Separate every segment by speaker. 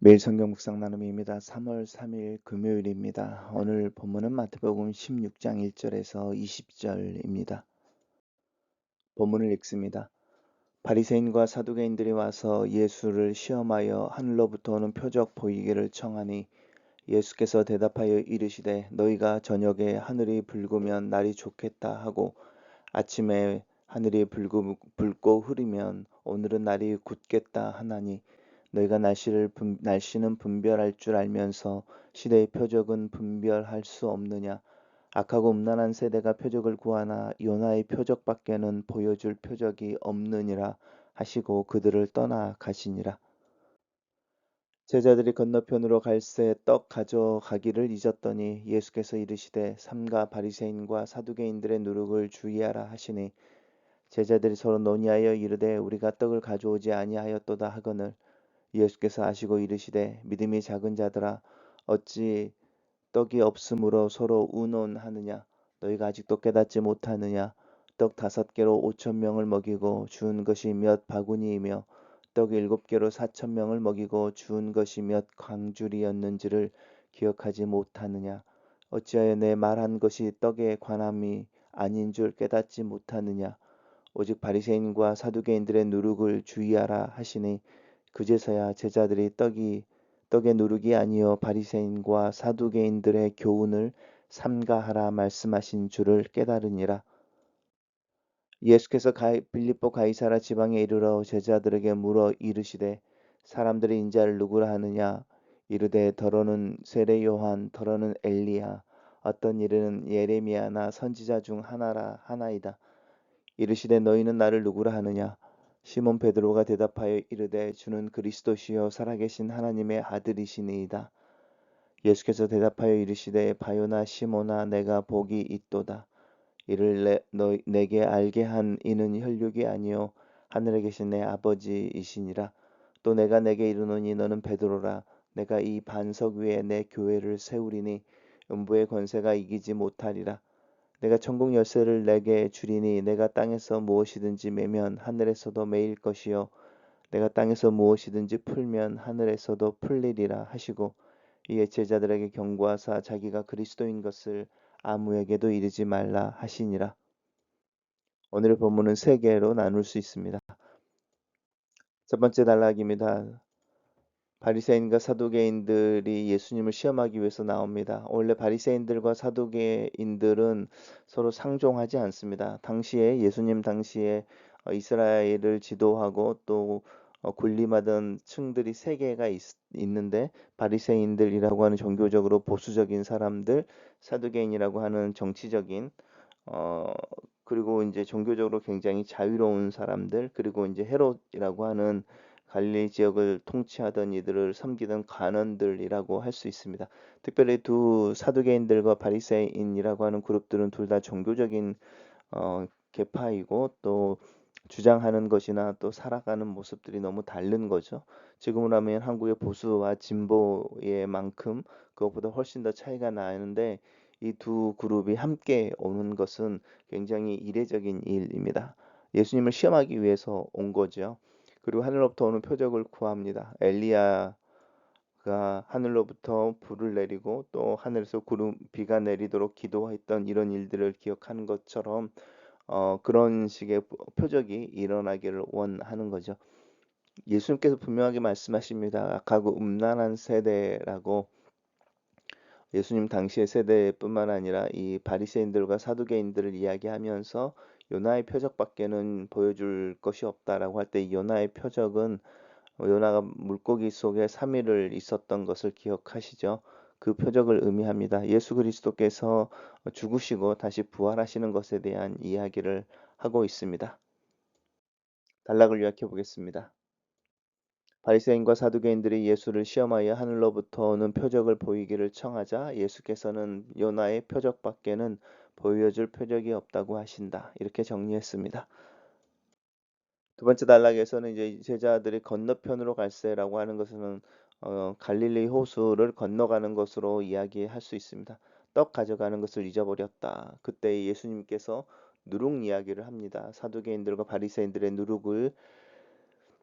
Speaker 1: 매일 성경 묵상 나눔입니다. 3월 3일 금요일입니다. 오늘 본문은 마태복음 16장 1절에서 20절입니다. 본문을 읽습니다. 바리새인과 사두개인들이 와서 예수를 시험하여 하늘로부터 오는 표적 보이기를 청하니 예수께서 대답하여 이르시되 너희가 저녁에 하늘이 붉으면 날이 좋겠다 하고 아침에 하늘이 붉고 흐리면 오늘은 날이 굳겠다 하나니 너희가 날씨는 분별할 줄 알면서 시대의 표적은 분별할 수 없느냐. 악하고 음란한 세대가 표적을 구하나 요나의 표적밖에는 보여줄 표적이 없느니라 하시고 그들을 떠나 가시니라. 제자들이 건너편으로 갈새 떡 가져가기를 잊었더니 예수께서 이르시되 삼가 바리새인과 사두개인들의 누룩을 주의하라 하시니 제자들이 서로 논의하여 이르되 우리가 떡을 가져오지 아니하였도다 하거늘 예수께서 아시고 이르시되 믿음이 작은 자들아 어찌 떡이 없으므로 서로 의논하느냐 너희가 아직도 깨닫지 못하느냐 떡 5개로 5,000명을 먹이고 주운 것이 몇 바구니이며 떡 7개로 4,000명을 먹이고 주운 것이 몇 광줄이었는지를 기억하지 못하느냐 어찌하여 내 말한 것이 떡에 관함이 아닌 줄 깨닫지 못하느냐 오직 바리새인과 사두개인들의 누룩을 주의하라 하시니 그제서야 제자들이 떡의 누룩이 아니요 바리새인과 사두개인들의 교훈을 삼가하라 말씀하신 줄을 깨달으니라. 예수께서 빌립보 가이사라 지방에 이르러 제자들에게 물어 이르시되 사람들이 인자를 누구라 하느냐 이르되 더러는 세례 요한 더러는 엘리야 어떤 이르는 예레미야나 선지자 중 하나이다. 이르시되 너희는 나를 누구라 하느냐 시몬 베드로가 대답하여 이르되 주는 그리스도시요 살아계신 하나님의 아들이시니이다. 예수께서 대답하여 이르시되 바요나 시몬아 내가 복이 있도다. 이를 내게 알게 한 이는 혈육이 아니요 하늘에 계신 내 아버지이시니라. 또 내가 내게 이르노니 너는 베드로라. 내가 이 반석 위에 내 교회를 세우리니 음부의 권세가 이기지 못하리라. 내가 천국 열쇠를 내게 주리니 내가 땅에서 무엇이든지 매면 하늘에서도 매일 것이요 내가 땅에서 무엇이든지 풀면 하늘에서도 풀리리라 하시고 이에 제자들에게 경고하사 자기가 그리스도인 것을 아무에게도 이르지 말라 하시니라. 오늘의 본문은 세 개로 나눌 수 있습니다. 첫 번째 단락입니다. 바리새인과 사두개인들이 예수님을 시험하기 위해서 나옵니다. 원래 바리새인들과 사두개인들은 서로 상종하지 않습니다. 예수님 당시에 이스라엘을 지도하고 또 군림하던 층들이 세 개가 있는데 바리새인들이라고 하는 종교적으로 보수적인 사람들, 사두개인이라고 하는 정치적인 어 그리고 이제 종교적으로 굉장히 자유로운 사람들, 그리고 이제 헤롯이라고 하는 갈릴리 지역을 통치하던 이들을 섬기던 관원들이라고 할 수 있습니다. 특별히 두 사두개인들과 바리새인이라고 하는 그룹들은 둘 다 종교적인 계파이고 또 주장하는 것이나 또 살아가는 모습들이 너무 다른 거죠. 지금으로 하면 한국의 보수와 진보의 만큼 그것보다 훨씬 더 차이가 나는데 이 두 그룹이 함께 오는 것은 굉장히 이례적인 일입니다. 예수님을 시험하기 위해서 온 거죠. 그리고 하늘로부터 오는 표적을 구합니다. 엘리야가 하늘로부터 불을 내리고 또 하늘에서 비가 내리도록 기도했던 이런 일들을 기억하는 것처럼 그런 식의 표적이 일어나기를 원하는 거죠. 예수님께서 분명하게 말씀하십니다. 악하고 음란한 세대라고. 예수님 당시의 세대뿐만 아니라 이 바리새인들과 사두개인들을 이야기하면서 요나의 표적밖에는 보여줄 것이 없다라고 할 때 이 요나의 표적은 요나가 물고기 속에 3일을 있었던 것을 기억하시죠? 그 표적을 의미합니다. 예수 그리스도께서 죽으시고 다시 부활하시는 것에 대한 이야기를 하고 있습니다. 단락을 요약해 보겠습니다. 바리새인과 사두개인들이 예수를 시험하여 하늘로부터 오는 표적을 보이기를 청하자 예수께서는 요나의 표적밖에는 보여줄 표적이 없다고 하신다. 이렇게 정리했습니다. 두 번째 단락에서는 이제 제자들이 건너편으로 갈새라고 하는 것은 갈릴리 호수를 건너가는 것으로 이야기할 수 있습니다. 떡 가져가는 것을 잊어버렸다. 그때 예수님께서 누룩 이야기를 합니다. 사두개인들과 바리새인들의 누룩을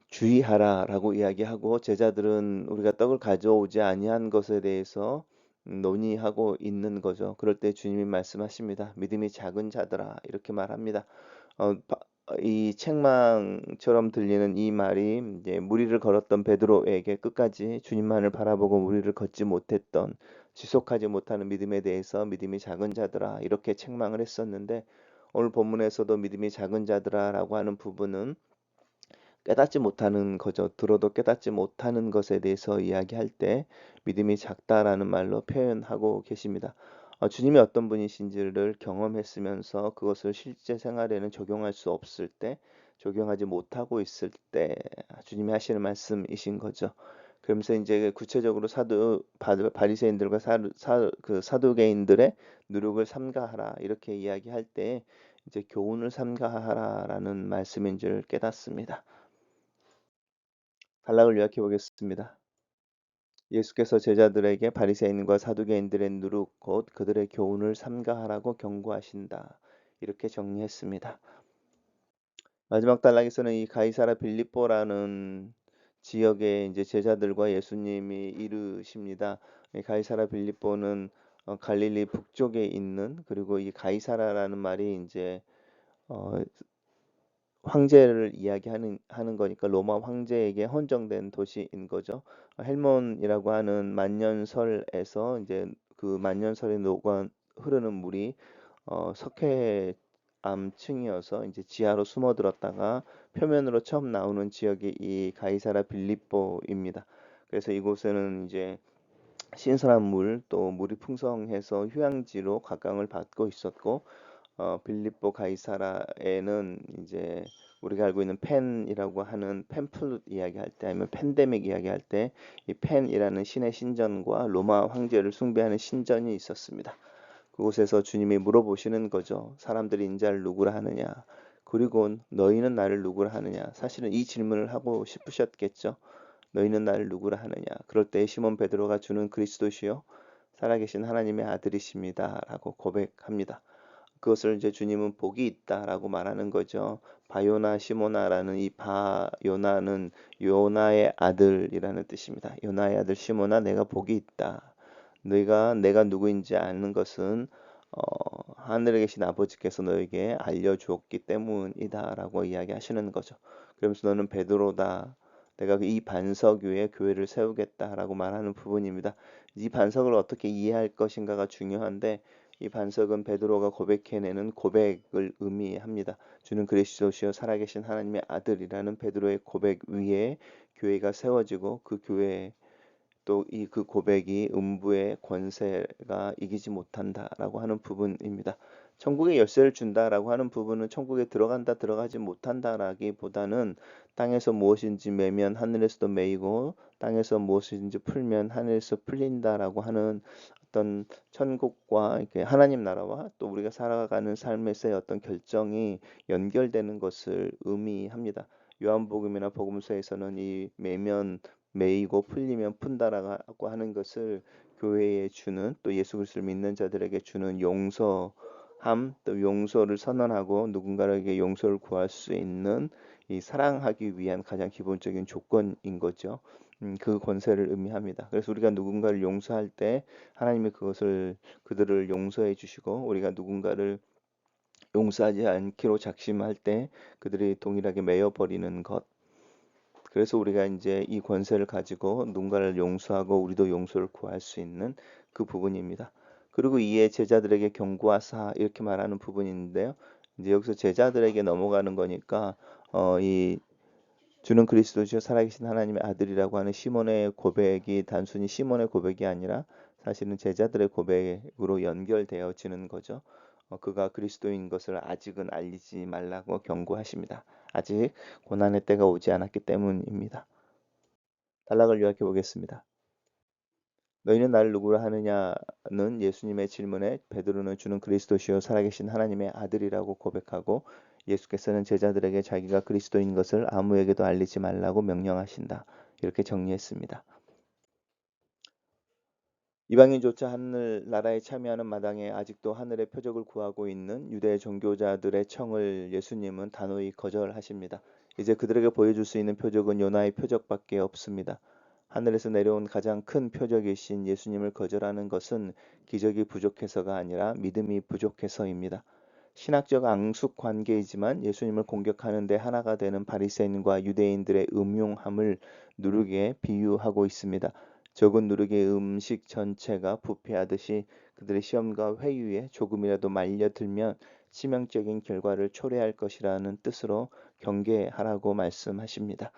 Speaker 1: 주의하라라고 이야기하고 제자들은 우리가 떡을 가져오지 아니한 것에 대해서 논의하고 있는 거죠. 그럴 때 주님이 말씀하십니다. 믿음이 작은 자들아 이렇게 말합니다. 어, 바- 이 책망처럼 들리는 이 말이 이제 무리를 걸었던 베드로에게 끝까지 주님만을 바라보고 무리를 걷지 못했던 지속하지 못하는 믿음에 대해서 믿음이 작은 자들아 이렇게 책망을 했었는데 오늘 본문에서도 믿음이 작은 자들아라고 하는 부분은 깨닫지 못하는 거죠. 들어도 깨닫지 못하는 것에 대해서 이야기할 때 믿음이 작다라는 말로 표현하고 계십니다. 주님이 어떤 분이신지를 경험했으면서 그것을 실제 생활에는 적용할 수 없을 때, 적용하지 못하고 있을 때 주님이 하시는 말씀이신 거죠. 그러면서 이제 구체적으로 바리새인들과 그 사두개인들의 누룩을 삼가하라 이렇게 이야기할 때 이제 교훈을 삼가하라라는 말씀인 줄 깨닫습니다. 단락을 요약해 보겠습니다. 예수께서 제자들에게 바리새인과 사두개인들의 누룩 곧 그들의 교훈을 삼가하라고 경고하신다. 이렇게 정리했습니다. 마지막 단락에서는 이 가이사라 빌립보라는 지역에 이제 제자들과 예수님이 이르십니다. 이 가이사라 빌립보는 갈릴리 북쪽에 있는 그리고 이 가이사라라는 말이 이제 어, 황제를 이야기하는 거니까 로마 황제에게 헌정된 도시인 거죠. 헬몬이라고 하는 만년설에서 이제 그 만년설에 녹아 흐르는 물이 석회암층이어서 이제 지하로 숨어들었다가 표면으로 처음 나오는 지역이 이 가이사라 빌립보입니다. 그래서 이곳에는 이제 신선한 물, 또 물이 풍성해서 휴양지로 각광을 받고 있었고 빌립보 가이사라에는 이제 우리가 알고 있는 펜이라고 하는 펜플룻 이야기할 때 아니면 팬데믹 이야기할 때 이 펜이라는 신의 신전과 로마 황제를 숭배하는 신전이 있었습니다. 그곳에서 주님이 물어보시는 거죠. 사람들이 인자를 누구라 하느냐? 그리고 너희는 나를 누구라 하느냐? 사실은 이 질문을 하고 싶으셨겠죠. 너희는 나를 누구라 하느냐? 그럴 때 시몬 베드로가 주는 그리스도시요 살아계신 하나님의 아들이십니다라고 고백합니다. 그것을 이제 주님은 복이 있다라고 말하는 거죠. 바요나 시모나라는 이 바요나는 요나의 아들이라는 뜻입니다. 요나의 아들 시모나 내가 복이 있다. 너희가 내가 누구인지 아는 것은 하늘에 계신 아버지께서 너에게 알려주었기 때문이다라고 이야기하시는 거죠. 그러면서 너는 베드로다. 내가 이 반석 위에 교회를 세우겠다라고 말하는 부분입니다. 이 반석을 어떻게 이해할 것인가가 중요한데 이 반석은 베드로가 고백해내는 고백을 의미합니다. 주는 그리스도시요 살아계신 하나님의 아들이라는 베드로의 고백 위에 교회가 세워지고 그 교회 또 이 그 고백이 음부의 권세가 이기지 못한다라고 하는 부분입니다. 천국의 열쇠를 준다라고 하는 부분은 천국에 들어간다 들어가지 못한다라기보다는 땅에서 무엇인지 매면 하늘에서도 매이고 땅에서 무엇인지 풀면 하늘에서 풀린다라고 하는 어떤 천국과 이렇게 하나님 나라와 또 우리가 살아가는 삶에서의 어떤 결정이 연결되는 것을 의미합니다. 요한복음이나 복음서에서는 이 매면 매이고 풀리면 푼다라고 하는 것을 교회에 주는 또 예수 그리스도를 믿는 자들에게 주는 용서함 또 용서를 선언하고 누군가에게 용서를 구할 수 있는 이 사랑하기 위한 가장 기본적인 조건인 거죠. 그 권세를 의미합니다. 그래서 우리가 누군가를 용서할 때 하나님이 그들을 용서해 주시고 우리가 누군가를 용서하지 않기로 작심할 때 그들이 동일하게 매여 버리는 것. 그래서 우리가 이제 이 권세를 가지고 누군가를 용서하고 우리도 용서를 구할 수 있는 그 부분입니다. 그리고 이에 제자들에게 경고하사 이렇게 말하는 부분인데요. 이제 여기서 제자들에게 넘어가는 거니까 이 주는 그리스도시요 살아계신 하나님의 아들이라고 하는 시몬의 고백이 단순히 시몬의 고백이 아니라 사실은 제자들의 고백으로 연결되어지는 거죠. 그가 그리스도인 것을 아직은 알리지 말라고 경고하십니다. 아직 고난의 때가 오지 않았기 때문입니다. 단락을 요약해 보겠습니다. 너희는 나를 누구라 하느냐는 예수님의 질문에 베드로는 주는 그리스도시요 살아계신 하나님의 아들이라고 고백하고 예수께서는 제자들에게 자기가 그리스도인 것을 아무에게도 알리지 말라고 명령하신다. 이렇게 정리했습니다. 이방인조차 하늘나라에 참여하는 마당에 아직도 하늘의 표적을 구하고 있는 유대 종교자들의 청을 예수님은 단호히 거절하십니다. 이제 그들에게 보여줄 수 있는 표적은 요나의 표적밖에 없습니다. 하늘에서 내려온 가장 큰 표적이신 예수님을 거절하는 것은 기적이 부족해서가 아니라 믿음이 부족해서입니다. 신학적 앙숙 관계이지만 예수님을 공격하는 데 하나가 되는 바리새인과 유대인들의 음흉함을 누룩에 비유하고 있습니다. 적은 누룩의 음식 전체가 부패하듯이 그들의 시험과 회유에 조금이라도 말려들면 치명적인 결과를 초래할 것이라는 뜻으로 경계하라고 말씀하십니다.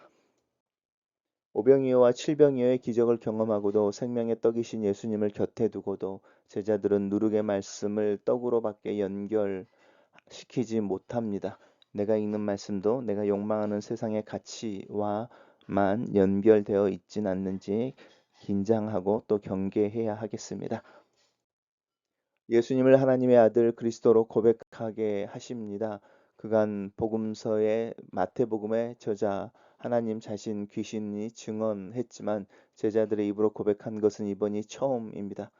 Speaker 1: 오병이어와 칠병이어의 기적을 경험하고도 생명의 떡이신 예수님을 곁에 두고도 제자들은 누룩의 말씀을 떡으로밖에 연결시키지 못합니다. 내가 읽는 말씀도 내가 욕망하는 세상의 가치와만 연결되어 있진 않는지 긴장하고 또 경계해야 하겠습니다. 예수님을 하나님의 아들 그리스도로 고백하게 하십니다. 그간 복음서의 마태복음의 저자 하나님 자신 귀신이 증언했지만 제자들의 입으로 고백한 것은 이번이 처음입니다.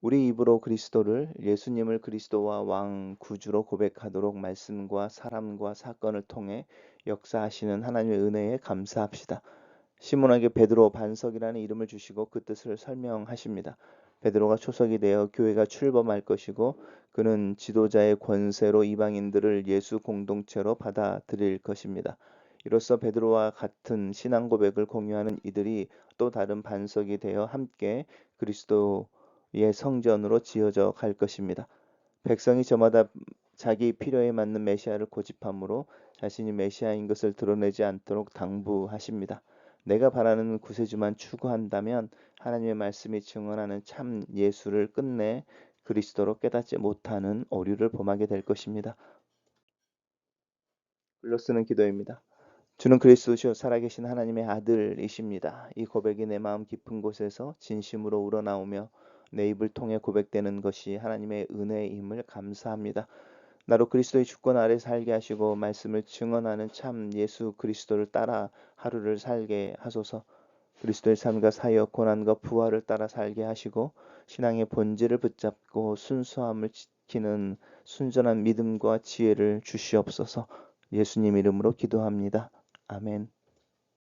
Speaker 1: 우리 입으로 그리스도를 예수님을 그리스도와 왕 구주로 고백하도록 말씀과 사람과 사건을 통해 역사하시는 하나님의 은혜에 감사합시다. 시몬에게 베드로 반석이라는 이름을 주시고 그 뜻을 설명하십니다. 베드로가 초석이 되어 교회가 출범할 것이고 그는 지도자의 권세로 이방인들을 예수 공동체로 받아들일 것입니다. 이로써 베드로와 같은 신앙 고백을 공유하는 이들이 또 다른 반석이 되어 함께 그리스도의 성전으로 지어져 갈 것입니다. 백성이 저마다 자기 필요에 맞는 메시아를 고집함으로 자신이 메시아인 것을 드러내지 않도록 당부하십니다. 내가 바라는 구세주만 추구한다면 하나님의 말씀이 증언하는 참 예수를 끝내 그리스도로 깨닫지 못하는 오류를 범하게 될 것입니다. 글로 쓰는 기도입니다. 주는 그리스도시요 살아계신 하나님의 아들이십니다. 이 고백이 내 마음 깊은 곳에서 진심으로 우러나오며 내 입을 통해 고백되는 것이 하나님의 은혜임을 감사합니다. 나로 그리스도의 주권 아래 살게 하시고 말씀을 증언하는 참 예수 그리스도를 따라 하루를 살게 하소서. 그리스도의 삶과 사역, 고난과 부활을 따라 살게 하시고 신앙의 본질을 붙잡고 순수함을 지키는 순전한 믿음과 지혜를 주시옵소서. 예수님 이름으로 기도합니다. 아멘.